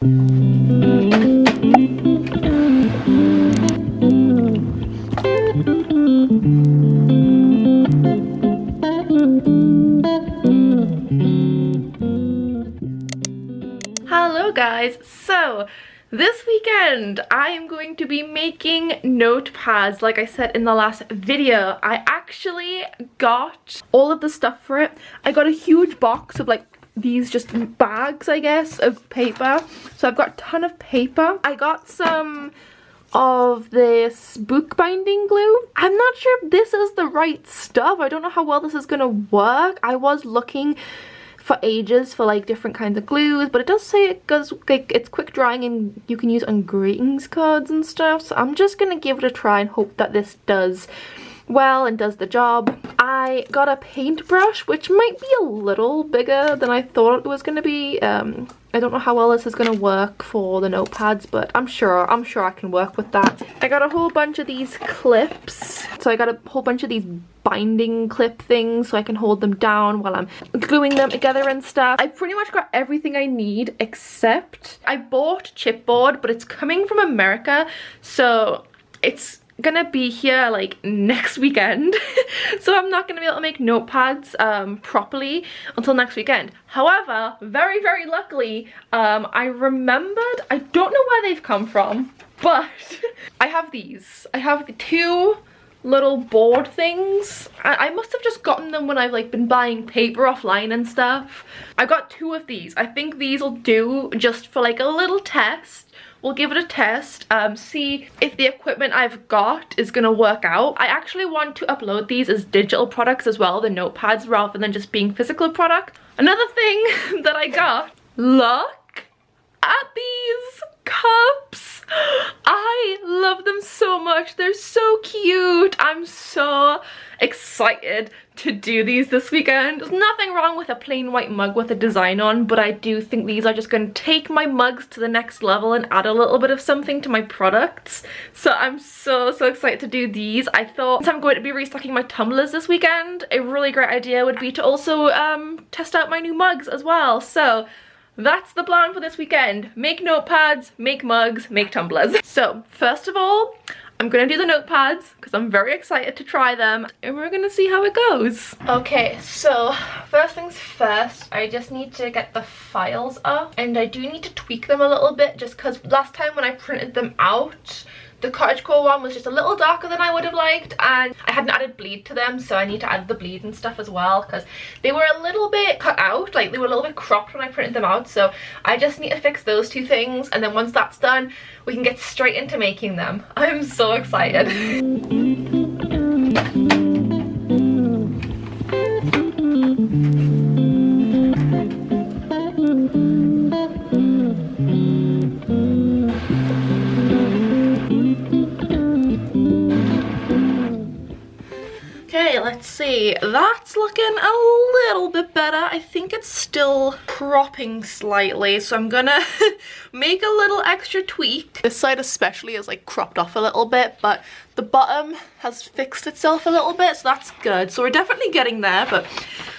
Hello guys, so this weekend I am going to be making notepads. Like I said in the last video, I actually got all of the stuff for it. I got a huge box of like these just bags, I guess, of paper. So I've got a ton of paper. I got some of this bookbinding glue. I'm not sure if this is the right stuff. I don't know how well this is gonna work. I was looking for ages for like different kinds of glues, but it does say it goes like it's quick drying and you can use on greetings cards and stuff. So I'm just gonna give it a try and hope that this does well and does the job. I got a paintbrush, which might be a little bigger than I thought it was gonna be. I don't know how well this is gonna work for the notepads, but I'm sure I can work with that. I got a whole bunch of these clips. So I got a whole bunch of these binding clip things so I can hold them down while I'm gluing them together and stuff. I pretty much got everything I need except I bought chipboard, but it's coming from America, so it's gonna be here like next weekend. So I'm not gonna be able to make notepads properly until next weekend. However, very luckily, I remembered, I don't know where they've come from, but I have these. I have the two little board things. I must have just gotten them when I've like been buying paper offline and stuff. I got two of these. I think these will do just for like a little test. We'll give it a test, see if the equipment I've got is gonna work out. I actually want to upload these as digital products as well, the notepads, rather than just being physical product. Another thing that I got, look at these cups. I love them so much. They're so cute. I'm so excited to do these this weekend. There's nothing wrong with a plain white mug with a design on, but I do think these are just going to take my mugs to the next level and add a little bit of something to my products. So I'm so excited to do these. I thought, since I'm going to be restocking my tumblers this weekend, a really great idea would be to also test out my new mugs as well. So that's the plan for this weekend. Make notepads, make mugs, make tumblers. So first of all, I'm gonna do the notepads because I'm very excited to try them and we're gonna see how it goes. Okay, so first things first, I just need to get the files up, and I do need to tweak them a little bit just because last time when I printed them out, the cottagecore one was just a little darker than I would have liked, and I hadn't added bleed to them, so I need to add the bleed and stuff as well because they were a little bit cut out, like they were a little bit cropped when I printed them out. So I just need to fix those two things, and then once that's done, we can get straight into making them. I'm so excited. Okay, let's see. That's looking a little bit better. I think it's still cropping slightly, so I'm gonna make a little extra tweak. This side especially is like cropped off a little bit, but the bottom has fixed itself a little bit, so that's good. So we're definitely getting there, but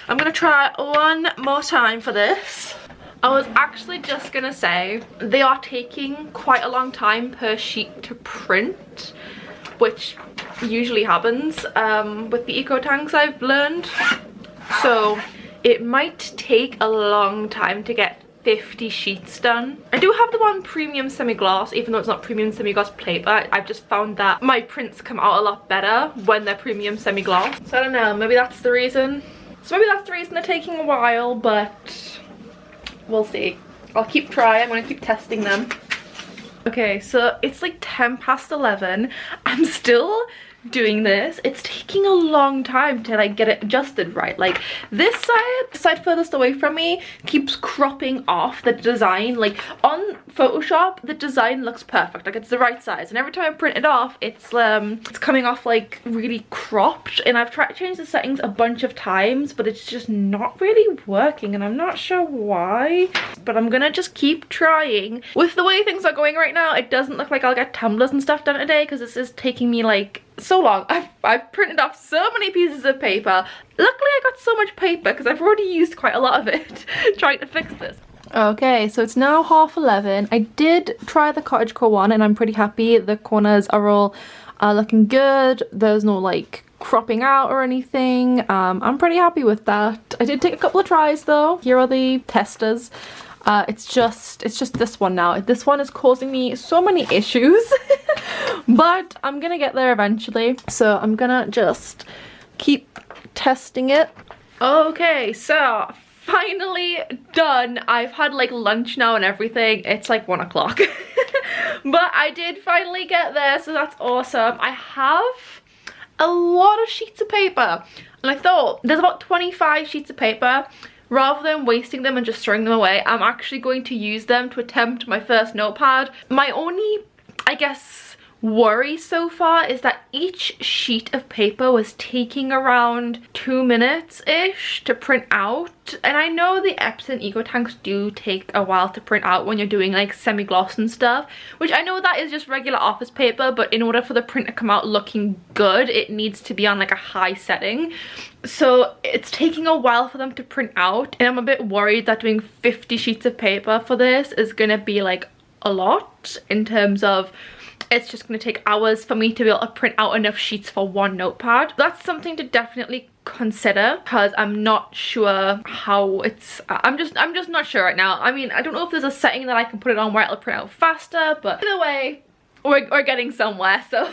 I'm gonna try one more time for this. I was actually just gonna say, they are taking quite a long time per sheet to print, which usually happens with the eco tanks, I've learned. So it might take a long time to get 50 sheets done. I do have the one premium semi-gloss, even though it's not premium semi-gloss paper. I've just found that my prints come out a lot better when they're premium semi-gloss. So I don't know, maybe that's the reason. So maybe that's the reason they're taking a while, but we'll see. I'll keep trying, I'm gonna keep testing them. Okay, so it's like 11:10. I'm still doing this. It's taking a long time to like get it adjusted right. Like this side, the side furthest away from me, keeps cropping off the design. Like on Photoshop, the design looks perfect, like it's the right size, and every time I print it off, it's coming off like really cropped, and I've tried to change the settings a bunch of times, but it's just not really working, and I'm not sure why, but I'm gonna just keep trying. With the way things are going right now, it doesn't look like I'll get tumblers and stuff done today because this is taking me like so long. I've printed off so many pieces of paper. Luckily I got so much paper because I've already used quite a lot of it trying to fix this. Okay, so it's now 11:30. I did try the cottagecore one and I'm pretty happy. The corners are all looking good. There's no like cropping out or anything. I'm pretty happy with that. I did take a couple of tries though. Here are the testers. It's just this one now. This one is causing me so many issues, but I'm gonna get there eventually. So I'm gonna just keep testing it. Okay, so finally done. I've had like lunch now and everything. It's like 1 o'clock. But I did finally get there, so that's awesome. I have a lot of sheets of paper and I thought there's about 25 sheets of paper. Rather than wasting them and just throwing them away, I'm actually going to use them to attempt my first notepad. My only, I guess, worry so far is that each sheet of paper was taking around 2 minutes-ish to print out. And I know the Epson Eco Tanks do take a while to print out when you're doing like semi-gloss and stuff, which I know that is just regular office paper, but in order for the print to come out looking good, it needs to be on like a high setting. So it's taking a while for them to print out, and I'm a bit worried that doing 50 sheets of paper for this is gonna be like a lot in terms of it's just going to take hours for me to be able to print out enough sheets for one notepad. That's something to definitely consider because I'm not sure how it's I'm just not sure right now. I mean, I don't know if there's a setting that I can put it on where it'll print out faster, but either way we're getting somewhere, so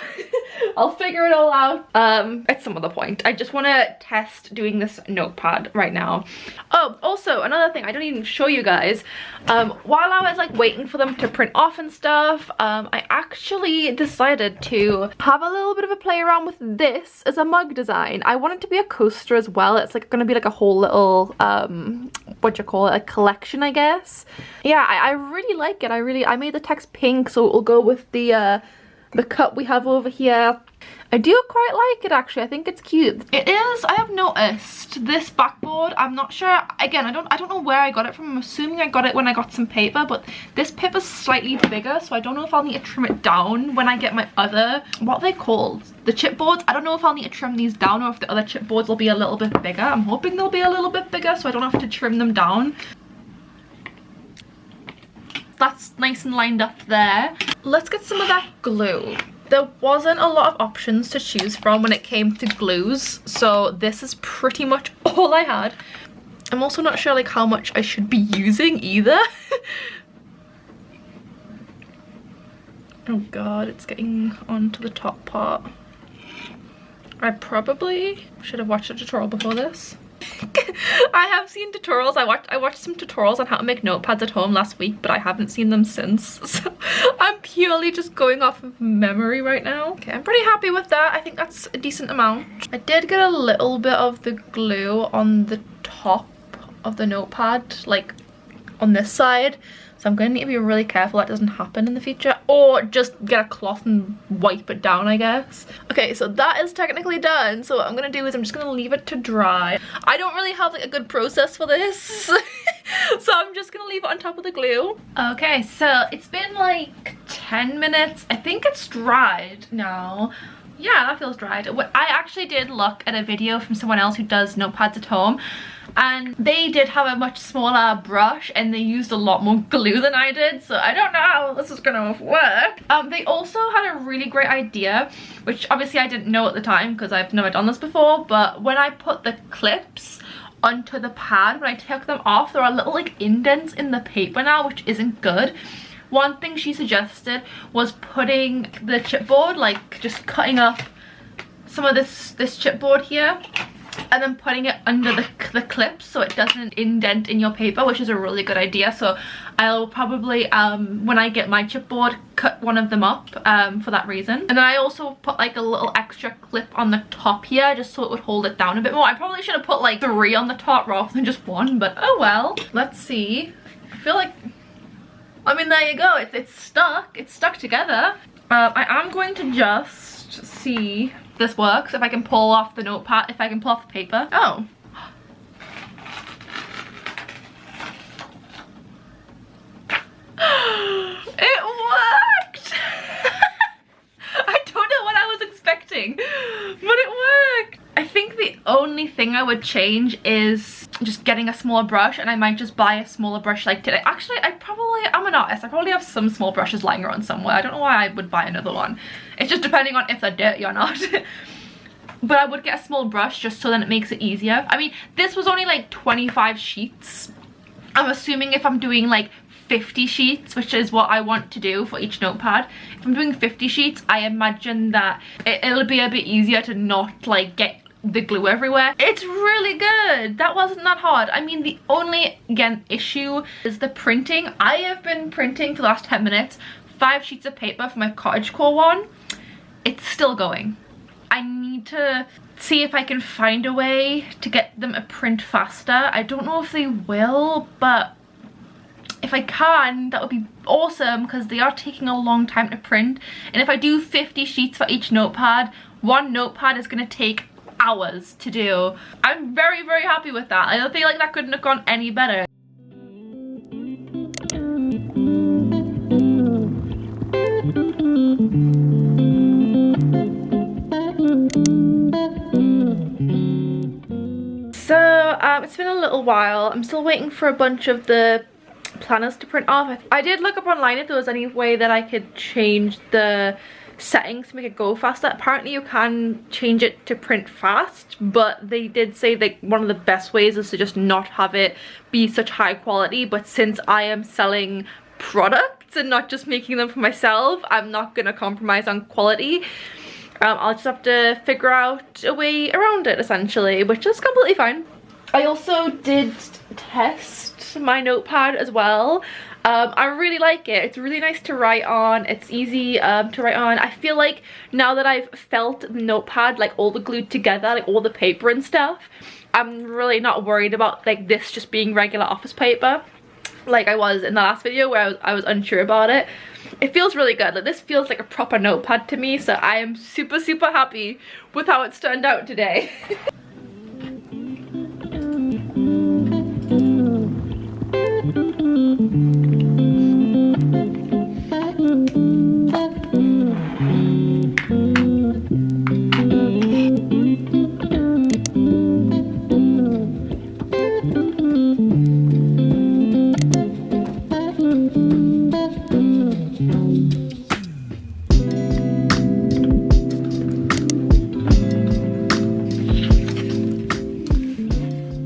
I'll figure it all out at some other point. I just want to test doing this notepad right now. Oh, also another thing I don't even show you guys, while I was like waiting for them to print off and stuff, I actually decided to have a little bit of a play around with this as a mug design. I want it to be a coaster as well. It's like gonna be like a whole little what do you call it, a collection, I guess. Yeah, I really like it. I made the text pink so it will go with the cup we have over here. I do quite like it actually. I think it's cute. It is, I have noticed this backboard, I'm not sure, again, I don't know where I got it from. I'm assuming I got it when I got some paper, but this paper's slightly bigger, so I don't know if I'll need to trim it down when I get my other, what are they called? The chipboards. I don't know if I'll need to trim these down or if the other chipboards will be a little bit bigger. I'm hoping they'll be a little bit bigger so I don't have to trim them down. That's nice and lined up there. Let's get some of that glue. There wasn't a lot of options to choose from when it came to glues, so this is pretty much all I had. I'm also not sure like how much I should be using either. Oh god, it's getting onto the top part. I probably should have watched a tutorial before this. I have seen tutorials. I watched some tutorials on how to make notepads at home last week, but I haven't seen them since, so I'm purely just going off of memory right now. Okay, I'm pretty happy with that. I think that's a decent amount. I did get a little bit of the glue on the top of the notepad, like on this side, so I'm going to need to be really careful that doesn't happen in the future, or just get a cloth and wipe it down, I guess. Okay, so that is technically done, so what I'm going to do is I'm just going to leave it to dry. I don't really have like a good process for this, so I'm just going to leave it on top of the glue. Okay, so it's been like 10 minutes. I think it's dried now. Yeah, that feels dried. I actually did look at a video from someone else who does notepads at home, and they did have a much smaller brush and they used a lot more glue than I did, so I don't know how this is gonna work. They also had a really great idea, which obviously I didn't know at the time because I've never done this before, but when I put the clips onto the pad, when I took them off, there are little like indents in the paper now, which isn't good. One thing she suggested was putting the chipboard, like just cutting up some of this chipboard here and then putting it under the clips so it doesn't indent in your paper, which is a really good idea. So I'll probably, when I get my chipboard, cut one of them up for that reason. And then I also put like a little extra clip on the top here just so it would hold it down a bit more. I probably should have put like 3 on the top rather than just 1, but oh well. Let's see. I feel like, I mean, there you go, it's stuck together. I am going to just see if this works, if I can pull off the notepad, if I can pull off the paper. Oh. It worked! I don't know what I was expecting, but it worked. I think the only thing I would change is just getting a smaller brush, and I might just buy a smaller brush like today. Actually, I'm an artist. I probably have some small brushes lying around somewhere. I don't know why I would buy another one. It's just depending on if they're dirty or not. But I would get a small brush just so then it makes it easier. I mean, this was only like 25 sheets. I'm assuming if I'm doing like 50 sheets, which is what I want to do for each notepad, if I'm doing 50 sheets, I imagine that it'll be a bit easier to not like get the glue everywhere. It's really good. That wasn't that hard. I mean, the only, again, issue is the printing. I have been printing for the last 10 minutes 5 sheets of paper for my cottagecore one. It's still going. I need to see if I can find a way to get them to print faster. I don't know if they will, but if I can, that would be awesome, because they are taking a long time to print. And if I do 50 sheets for each notepad, one notepad is going to take hours to do. I'm very, very happy with that. I don't feel like that couldn't have gone any better. So it's been a little while. I'm still waiting for a bunch of the planners to print off. I did look up online if there was any way that I could change the settings to make it go faster. Apparently you can change it to print fast, but they did say that one of the best ways is to just not have it be such high quality. But since I am selling products and not just making them for myself, I'm not gonna compromise on quality. I'll just have to figure out a way around it essentially, which is completely fine. I also did test my notepad as well. I really like it. It's really nice to write on. It's easy to write on. I feel like now that I've felt the notepad like all the glued together, like all the paper and stuff, I'm really not worried about like this just being regular office paper like I was in the last video where I was unsure about it. It feels really good. Like, this feels like a proper notepad to me, so I am super, super happy with how it's turned out today.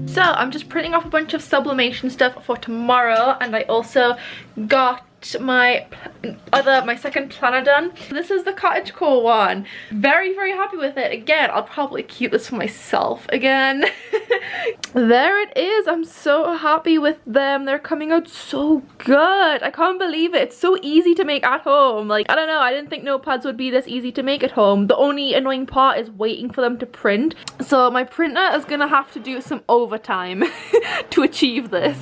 So I'm just printing off a bunch of sublimation stuff for tomorrow, and I also got my second planner done. This is the cottagecore one. Very, very happy with it. Again, I'll probably keep this for myself again. There it is. I'm so happy with them. They're coming out so good. I can't believe it. It's so easy to make at home. Like, I don't know, I didn't think notepads would be this easy to make at home. The only annoying part is waiting for them to print. So my printer is gonna have to do some overtime to achieve this.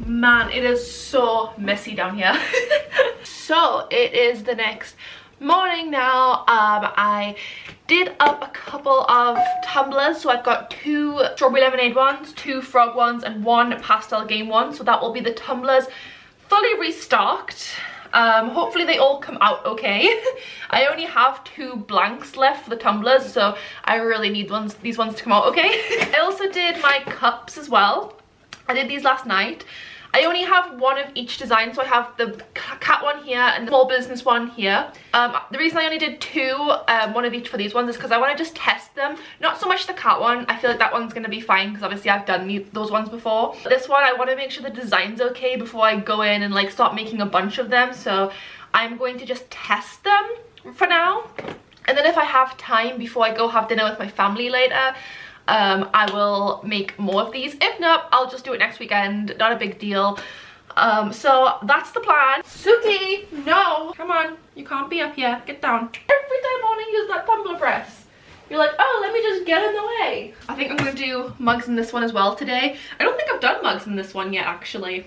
Man, it is so messy down here. So it is the next morning now. I did up a couple of tumblers, so I've got 2 strawberry lemonade ones, 2 frog ones, and 1 pastel game one. So that will be the tumblers fully restocked. Hopefully they all come out okay. I only have 2 blanks left for the tumblers, so I really need these ones to come out okay. I also did my cups as well. I did these last night. I only have one of each design, so I have the cat one here and the small business one here. The reason I only did two, one of each for these ones, is because I want to just test them. Not so much the cat one. I feel like that one's going to be fine because obviously I've done those ones before. But this one, I want to make sure the design's okay before I go in and like start making a bunch of them. So I'm going to just test them for now. And then if I have time before I go have dinner with my family later, I will make more of these. If not, I'll just do it next weekend. Not a big deal. So that's the plan. Suki, no, come on, you can't be up here. Get down. Every time I want to use that tumbler press, you're like, oh, let me just get in the way. I think I'm gonna do mugs in this one as well today. I don't think I've done mugs in this one yet, actually.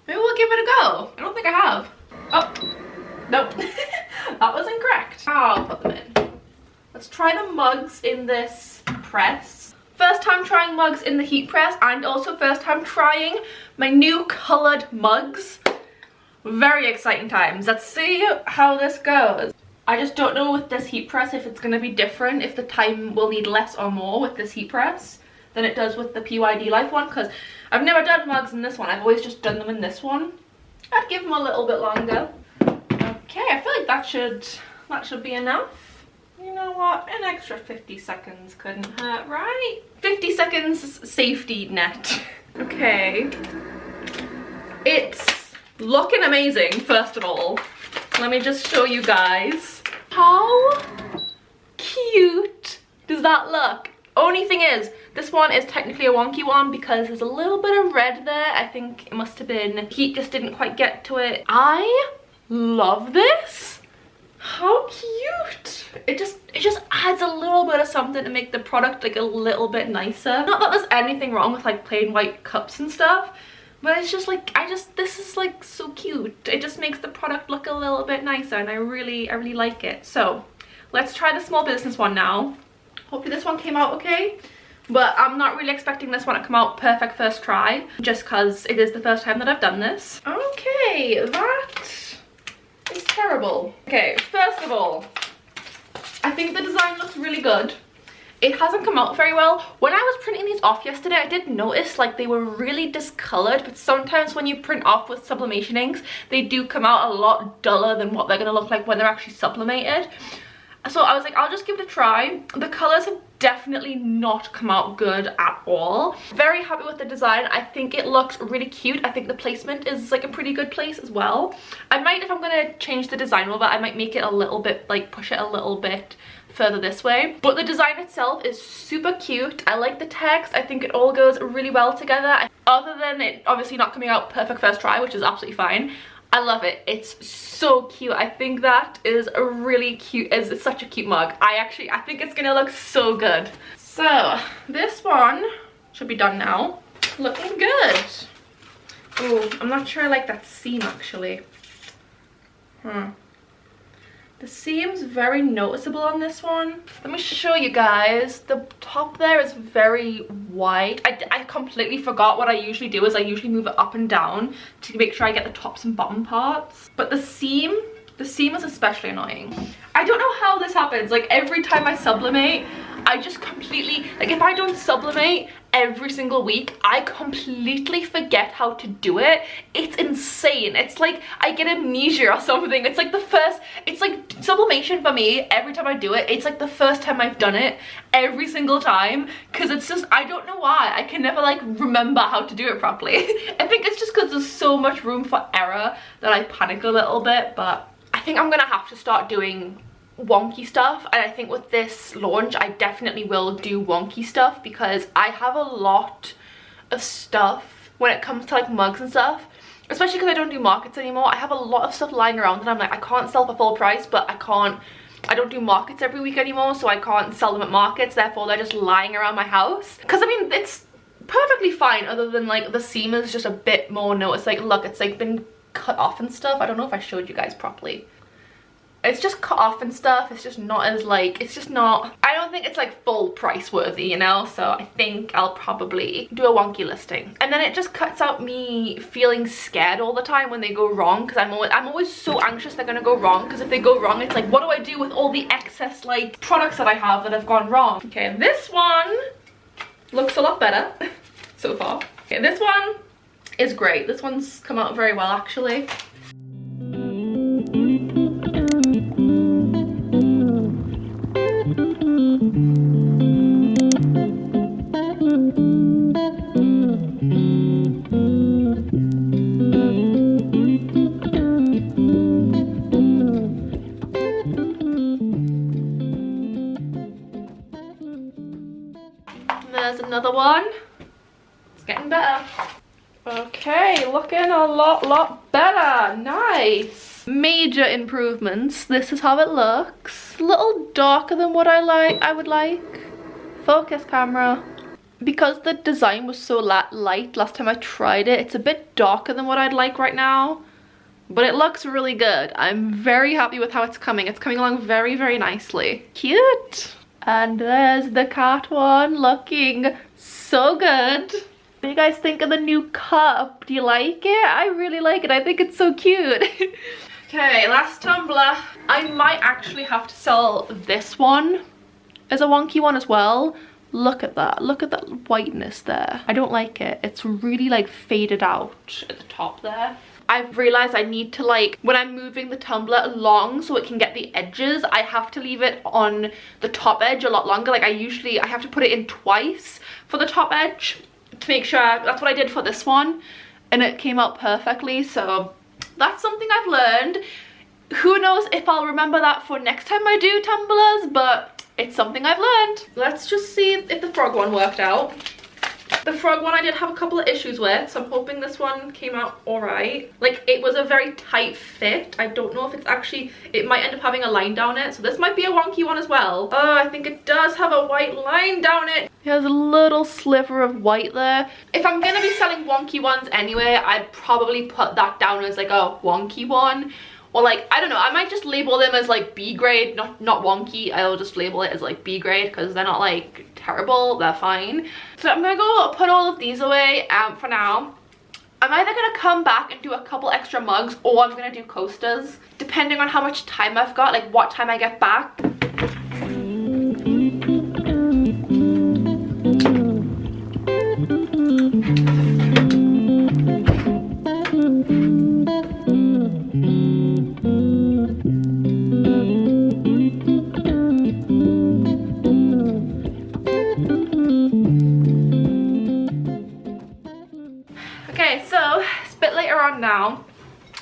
Maybe we'll give it a go. I don't think I have. Oh, nope. That was incorrect. I'll put them in. Let's try the mugs in this press. First time trying mugs in the heat press, and also first time trying my new colored mugs. Very exciting times. Let's see how this goes. I just don't know with this heat press if it's going to be different, if the time will need less or more with this heat press than it does with the PYD Life one, because I've never done mugs in this one. I've always just done them in this one. I'd give them a little bit longer. Okay, I feel like that should be enough. You know what? An extra 50 seconds couldn't hurt, right? 50 seconds safety net. Okay. It's looking amazing, first of all. Let me just show you guys. How cute does that look? Only thing is, this one is technically a wonky one because there's a little bit of red there. I think it must have been, heat just didn't quite get to it. I love this. How cute. It just adds a little bit of something to make the product like a little bit nicer. Not that there's anything wrong with like plain white cups and stuff, but it's just like, this is like so cute. It just makes the product look a little bit nicer, and I really like it. So let's try the small business one now. Hopefully this one came out okay, but I'm not really expecting this one to come out perfect first try, just because it is the first time that I've done this. Okay, that is terrible. Okay, first of all, I think the design looks really good. It hasn't come out very well. When I was printing these off yesterday, I did notice like they were really discolored, but sometimes when you print off with sublimation inks, they do come out a lot duller than what they're gonna look like when they're actually sublimated. So I was like, I'll just give it a try. The colors have definitely not come out good at all. Very happy with the design. I think it looks really cute. I think the placement is like a pretty good place as well. I might, if I'm gonna change the design over, I might make it a little bit, like push it a little bit further this way. But the design itself is super cute. I like the text. I think it all goes really well together. Other than it obviously not coming out perfect first try, which is absolutely fine. I love it. It's so cute. I think that is a really cute, it's such a cute mug. I think it's gonna look so good. So this one should be done now. Looking good. Oh, I'm not sure I like that seam actually. The seam's very noticeable on this one. Let me show you guys. The top there is very wide. I completely forgot what I usually do is I usually move it up and down to make sure I get the tops and bottom parts. But the seam is especially annoying. I don't know how this happens. Like every time I sublimate, I just completely, like if I don't sublimate every single week, I completely forget how to do it. It's insane. It's like I get amnesia or something. It's like it's like sublimation for me, every time I do it, it's like the first time I've done it every single time, because it's just, I don't know why. I can never like remember how to do it properly. I think it's just because there's so much room for error that I panic a little bit, but I think I'm gonna have to start doing wonky stuff, and I think with this launch I definitely will do wonky stuff because I have a lot of stuff when it comes to like mugs and stuff, especially because I don't do markets anymore. I have a lot of stuff lying around and I'm like, I can't sell for full price, but I don't do markets every week anymore, so I can't sell them at markets, therefore they're just lying around my house. Because I mean, it's perfectly fine other than like the seam is just a bit more noticed. Like look, it's like been cut off and stuff. I don't know if I showed you guys properly. It's just cut off and stuff. It's just not as like, it's just not, I don't think it's like full price worthy, you know? So I think I'll probably do a wonky listing. And then it just cuts out me feeling scared all the time when they go wrong, because I'm always so anxious they're gonna go wrong, because if they go wrong, it's like, what do I do with all the excess like products that I have that have gone wrong? Okay, this one looks a lot better so far. Okay, this one is great. This one's come out very well actually. There's another one. It's getting better. Okay, looking a lot better. Nice. Major improvements. This is how it looks. A little darker than what I would like. Focus camera. Because the design was so light last time I tried it, it's a bit darker than what I'd like right now. But it looks really good. I'm very happy with how it's coming. It's coming along very, very nicely. Cute. And there's the cat one, looking so good. What do you guys think of the new cup? Do you like it? I really like it. I think it's so cute. Okay, last tumbler. I might actually have to sell this one as a wonky one as well. Look at that. Look at that whiteness there. I don't like it. It's really like faded out at the top there. I've realized I need to, like, when I'm moving the tumbler along so it can get the edges, I have to leave it on the top edge a lot longer. Like I have to put it in twice for the top edge to make sure. That's what I did for this one and it came out perfectly. So that's something I've learned. Who knows if I'll remember that for next time I do tumblers, but it's something I've learned. Let's just see if the frog one worked out. The frog one I did have a couple of issues with, so I'm hoping this one came out alright. Like, it was a very tight fit. I don't know if it's actually, it might end up having a line down it, so this might be a wonky one as well. Oh, I think it does have a white line down it. There's a little sliver of white there. If I'm gonna be selling wonky ones anyway, I'd probably put that down as like a wonky one. Or like, I don't know, I might just label them as like B grade, not wonky. I'll just label it as like B grade because they're not like terrible, they're fine. So I'm gonna go put all of these away for now. I'm either gonna come back and do a couple extra mugs or I'm gonna do coasters, depending on how much time I've got, like what time I get back. Okay, so it's a bit later on now.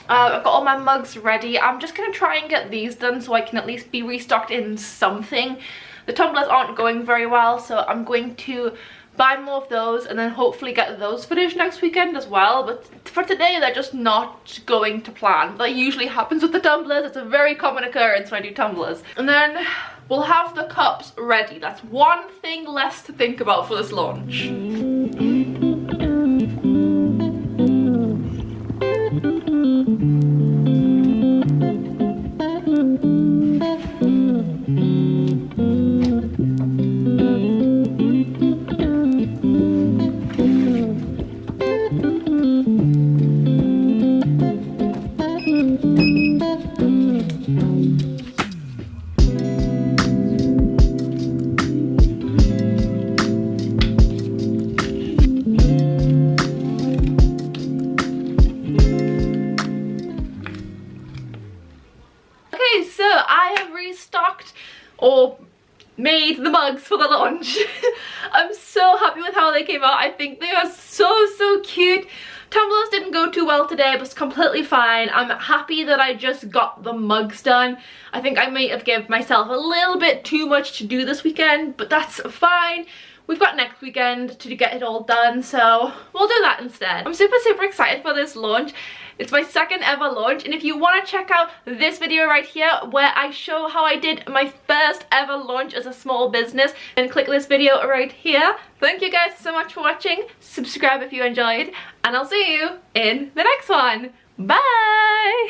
I've got all my mugs ready. I'm just gonna try and get these done so I can at least be restocked in something. The tumblers aren't going very well, so I'm going to buy more of those and then hopefully get those finished next weekend as well. But for today, they're just not going to plan. That usually happens with the tumblers. It's a very common occurrence when I do tumblers. And then we'll have the cups ready. That's one thing less to think about for this launch. Or made the mugs for the launch. I'm so happy with how they came out. I think they are so cute. Tumblers didn't go too well today, but it's completely fine. I'm happy that I just got the mugs done. I think I might have given myself a little bit too much to do this weekend, but that's fine. We've got next weekend to get it all done, so we'll do that instead. I'm super excited for this launch. It's my second ever launch, and if you want to check out this video right here where I show how I did my first ever launch as a small business, then click this video right here. Thank you guys so much for watching. Subscribe if you enjoyed, and I'll see you in the next one. Bye!